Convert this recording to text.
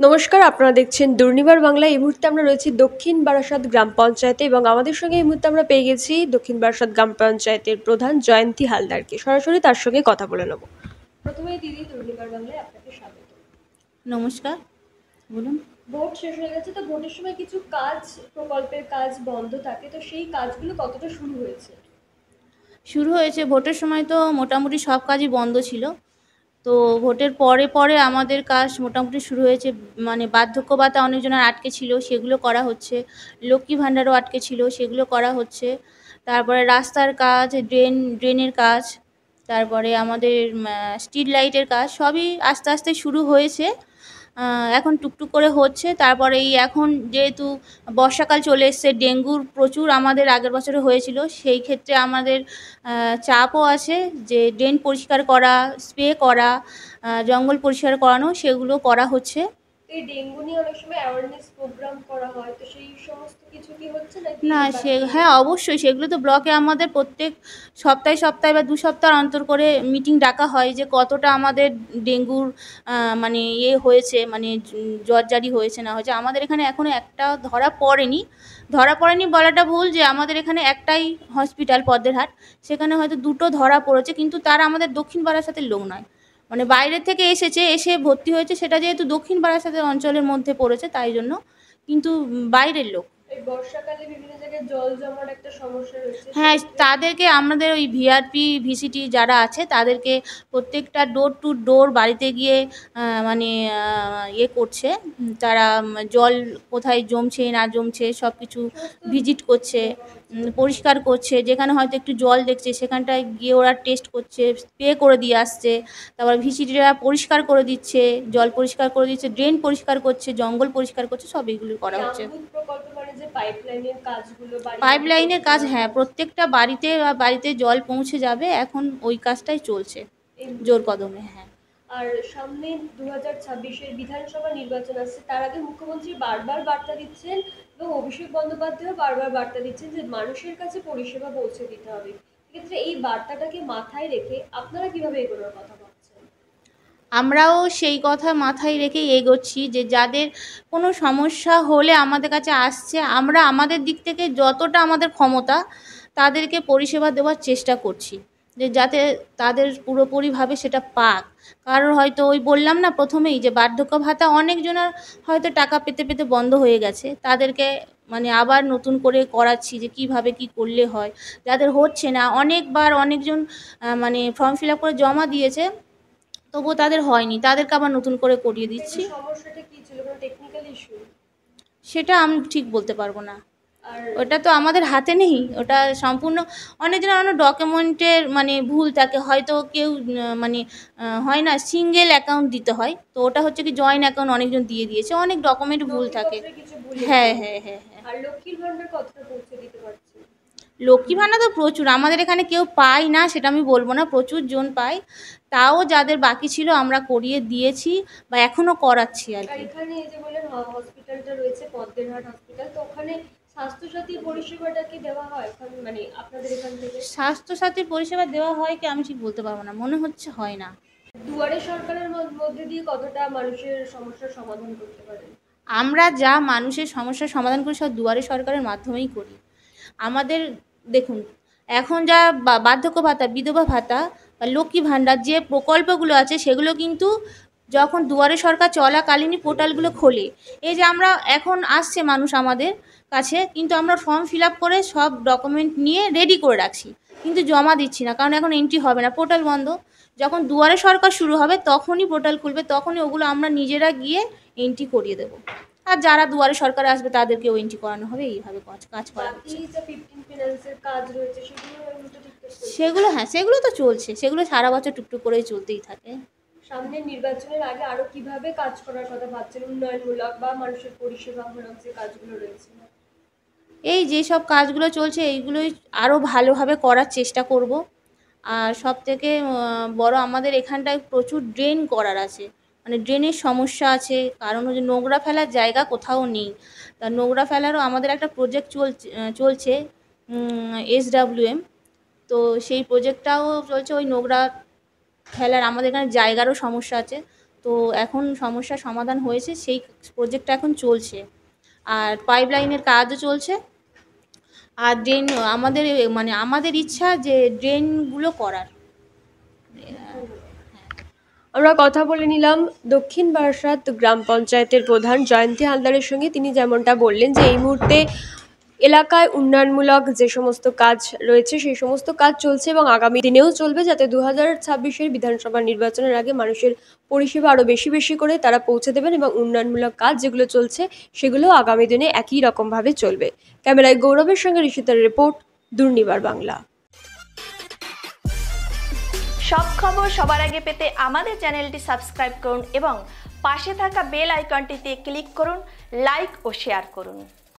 নমস্কার, আপনারা দেখছেন দুর্নিবার বাংলা। এই মুহূর্তে আমরা রয়েছি দক্ষিণ বারাসাত গ্রাম পঞ্চায়েতে এবং আমাদের সঙ্গে এই মুহূর্তে আমরা পেয়ে গেছি দক্ষিণ বারাসাত গ্রাম পঞ্চায়েতের প্রধান জয়ন্তী হালদারকে। সরাসরি তার সঙ্গে কথা বলে নেব। প্রথমেই দিদি, দুর্নিবার বাংলায় আপনাকে স্বাগত। নমস্কার, বলুন। ভোট শেষ হয়ে গেছে, তো ভোটের সময় কিছু কাজ, প্রকল্পের কাজ বন্ধ থাকে, তো সেই কাজগুলো কতটা শুরু হয়েছে? শুরু হয়েছে ভোটের সময় তো মোটামুটি সব কাজই বন্ধ ছিল। তো ভোটের পরে পরে আমাদের কাজ মোটামুটি শুরু হয়েছে। মানে বার্ধক্য ভাতা অনেকজনের আটকে ছিল, সেগুলো করা হচ্ছে। লক্ষ্মী ভাণ্ডারও আটকে ছিল, সেগুলো করা হচ্ছে। তারপরে রাস্তার কাজ, ড্রেনের কাজ, তারপরে আমাদের স্ট্রিট লাইটের কাজ সবই আস্তে আস্তে শুরু হয়েছে। এখন টুকটুক করে হচ্ছে। তারপরে এই এখন যেহেতু বর্ষাকাল চলে এসছে, ডেঙ্গুর প্রচুর আমাদের আগের বছরে হয়েছিল, সেই ক্ষেত্রে আমাদের চাপও আছে যে ড্রেন পরিষ্কার করা, স্প্রে করা, জঙ্গল পরিষ্কার করানো, সেগুলো করা হচ্ছে। এই ডেঙ্গু নিয়ে অনেক সময় অ্যাওয়ারনেস প্রোগ্রাম করা হয়, তো সেই সমস্ত কিছু কি হচ্ছে নাকি না, বাকি? হ্যাঁ, অবশ্যই সেগুলো তো ব্লকে আমাদের প্রত্যেক সপ্তাহে সপ্তাহে বা 2 সপ্তাহ অন্তর করে মিটিং ডাকা হয় যে কতটা আমাদের ডেঙ্গুর মানে হয়েছে, মানে জরজারি হয়েছে না হয়েছে। আমাদের এখানে এখনও একটা ধরা পড়েনি বলাটা ভুল, যে আমাদের এখানে একটাই হসপিটাল পদ্মেরহাট, সেখানে হয়তো 2টো ধরা পড়েছে, কিন্তু তারা আমাদের দক্ষিণ বারাসাতের লোক নয়, মানে বাইরের থেকে এসে ভর্তি হয়েছে। সেটা যেহেতু দক্ষিণ বারাসাতের অঞ্চলের মধ্যে পড়েছে তাই জন্য, কিন্তু বাইরের লোক। এই বর্ষাকালে বিভিন্ন জায়গায় জল জমার একটা সমস্যা রয়েছে, হ্যাঁ, সেক্ষেত্রে তাদেরকে আমাদের ওই ভিআরপি ভিসিটি যারা আছে তাদেরকে প্রত্যেকটা ডোর টু ডোর বাড়িতে গিয়ে মানে করছে। তারা জল কোথায় জমছে না জমছে সব কিছু সমস্ত ভিজিট করছে, দেওয়া হচ্ছে। পরিষ্কার করছে। যেখানে হয়তো একটু জল দেখছে সেখানটায় গিয়ে ওরা টেস্ট করছে, স্প্রে করে দিয়ে আসছে। তারপর ভিসিটিরা পরিষ্কার করে দিচ্ছে, জল পরিষ্কার করে দিচ্ছে, ড্রেন পরিষ্কার করছে, জঙ্গল পরিষ্কার করছে, সব এগুলো এই করা হচ্ছে। আমরুদ প্রকল্প মানে যে পাইপলাইনের কাজগুলো বাড়ি পাইপ বাড়ি লাইনের পৌঁছে কাজ, দেওয়ার হ্যাঁ, কাজ, প্রত্যেকটা বাড়িতে জল পৌঁছে যাবে, এখন ওই কাজটাই চলছে এই জোর মুহূর্তে। কদমে। হ্যাঁ, আর সামনে 2026-এর বিধানসভা নির্বাচন আসছে, তার আগে মুখ্যমন্ত্রী বারবার বার্তা দিচ্ছেন এবং অভিষেক বন্দ্যোপাধ্যায়ও বারবার বার্তা দিচ্ছেন যে মানুষের কাছে পরিষেবা পৌঁছে দিতে হবে। সেক্ষেত্রে এই বার্তাটাকে মাথায় রেখে আপনারা কিভাবে এগোনোর কথা ভাবছেন? আমরাও সেই কথা মাথায় রেখেই এগোচ্ছি যে যাদের কোনো সমস্যা হলে আমাদের কাছে আসছে, আমরা আমাদের দিক থেকে যতটা আমাদের ক্ষমতা তাদেরকে পরিষেবা দেওয়ার চেষ্টা করছি, যে যাতে তাদের পুরোপুরিভাবে সেটা পাক। কারোর হয়তো ওই বললাম না প্রথমেই যে বার্ধক্য ভাতা অনেকজনের হয়তো টাকা পেতে পেতে বন্ধ হয়ে গেছে, তাদেরকে মানে আবার নতুন করে করাচ্ছি যে কিভাবে কি করলে হয়। যাদের হচ্ছে না, অনেকবার অনেকজন মানে ফর্ম ফিল আপ করে জমা দিয়েছে, তবুও তাদের হয়নি, তাদেরকে আবার নতুন করে করিয়ে কিন্তু দিচ্ছি। সমস্যাটা কি ছিল, কোনো টেকনিক্যাল ইস্যু? সেটা আমি ঠিক বলতে পারবো না, আর ওটা তো আমাদের হাতে নেই। ওটা সম্পূর্ণ অনেকজনের অনেক ডকুমেন্টের মানে ভুল থাকে, হয়তো কেউ মানে হয় না সিঙ্গেল অ্যাকাউন্ট দিতে হয়, তো ওটা হচ্ছে কি জয়েন্ট অ্যাকাউন্ট অনেকজন দিয়ে দিয়েছে, অনেক ডকুমেন্ট ভুল থাকে। নথিপত্রে কিছু ভুল হ্যাঁ, এসেছে। হ্যাঁ, হ্যাঁ, হ্যাঁ। আর লক্ষ্মীর ভান্ডার কতটা পৌঁছে দিতে পারছে? লক্ষ্মী ভাণ্ডার তো প্রচুর, আমাদের এখানে কেউ পায় না সেটা আমি বলবো না, প্রচুর জন পায়। তাও যাদের বাকি ছিল আমরা করিয়ে দিয়েছি বা এখনও করাচ্ছি আর আর কি। এখানে এই যে বললেন হসপিটালটা রয়েছে পদ্মেরহাট হসপিটাল, তো ওখানে স্বাস্থ্যসাথী পরিষেবাটা কি দেওয়া হয় এখন, মানে আপনাদের এখান থেকে? স্বাস্থ্যসাথীর পরিষেবা দেওয়া হয় কি আমি ঠিক বলতে পারবো না, মনে হচ্ছে হয় না। দুয়ারে সরকারের মধ্যে দিয়ে কতটা মানুষের সমস্যার সমাধান করতে পারেন? আমরা যা মানুষের সমস্যার সমাধান করি সব দুয়ারে সরকারের মাধ্যমেই করি। আমাদের দেখুন, এখন যা বার্ধক্য ভাতা, বিধবা ভাতা বা লক্ষ্মী ভাণ্ডার যে প্রকল্পগুলো আছে সেগুলো কিন্তু যখন দুয়ারে সরকার চলাকালীনই পোর্টালগুলো খোলে। এই যে আমরা এখন আসছে মানুষ আমাদের কাছে, কিন্তু আমরা ফর্ম ফিল আপ করে সব ডকুমেন্ট নিয়ে রেডি করে রাখছি, কিন্তু জমা দিচ্ছি না, কারণ এখন এন্ট্রি হবে না, পোর্টাল বন্ধ। যখন দুয়ারে সরকার শুরু হবে তখনই পোর্টাল খুলবে, তখনই ওগুলো আমরা নিজেরা গিয়ে এন্ট্রি করিয়ে দেবো। আর যারা দুয়ারে সরকারে আসবে তাদেরকেও এন্ট্রি করানো হবে, এইভাবে কাজ করা বাকি হচ্ছে। যা 15 ফিনান্সের কাজ রয়েছে সেগুলো এমনি তো ঠিকঠাক চলছে? সেগুলো, হ্যাঁ, সেগুলো তো চলছে, সেগুলো সারা বছর টুকটুক করেই চলতেই থাকে। সামনে নির্বাচনের আগে আরো কিভাবে কাজ করার কথা ভাবছেন, উন্নয়নমূলক বা মানুষের পরিষেবামূলক যে কাজগুলো রয়েছে? এই যেসব কাজগুলো চলছে এইগুলোই আরও ভালোভাবে করার চেষ্টা করব। আর সবথেকে বড়, আমাদের এখানটায় প্রচুর ড্রেন করার আছে, মানে ড্রেনের সমস্যা আছে, কারণ হচ্ছে নোংরা ফেলার জায়গা কোথাও নেই। তা নোংরা ফেলারও আমাদের একটা প্রজেক্ট চলছে SWM, তো সেই প্রজেক্টটাও চলছে। ওই নোংরা ফেলার আমাদের এখানে জায়গারও সমস্যা আছে, তো এখন সমস্যার সমাধান হয়েছে, সেই প্রজেক্টটা এখন চলছে। আর পাইপলাইনের কাজও চলছে। আর ড্রেন আমাদের ইচ্ছা যে ড্রেনগুলো করার। আমরা কথা বলে নিলাম দক্ষিণ বারাসাত গ্রাম পঞ্চায়েতের প্রধান জয়ন্তী হালদারের সঙ্গে। তিনি যেমনটা বললেন যে এই মুহূর্তে এলাকায় উন্নয়নমূলক যে সমস্ত কাজ রয়েছে সেই সমস্ত কাজ চলছে এবং আগামী দিনেও চলবে, যাতে 2026-এর বিধানসভা নির্বাচনের আগে মানুষের পরিষেবা আরও বেশি বেশি করে তারা পৌঁছে দেবেন এবং উন্নয়নমূলক কাজ যেগুলো চলছে সেগুলো আগামী দিনে একই রকমভাবে চলবে। ক্যামেরায় গৌরবের সঙ্গে ঋষিতার রিপোর্ট, দুর্নিবার বাংলা। সব খবর সবার আগে পেতে আমাদের চ্যানেলটি সাবস্ক্রাইব করুন এবং পাশে থাকা বেল আইকনটিতে ক্লিক করুন, লাইক ও শেয়ার করুন।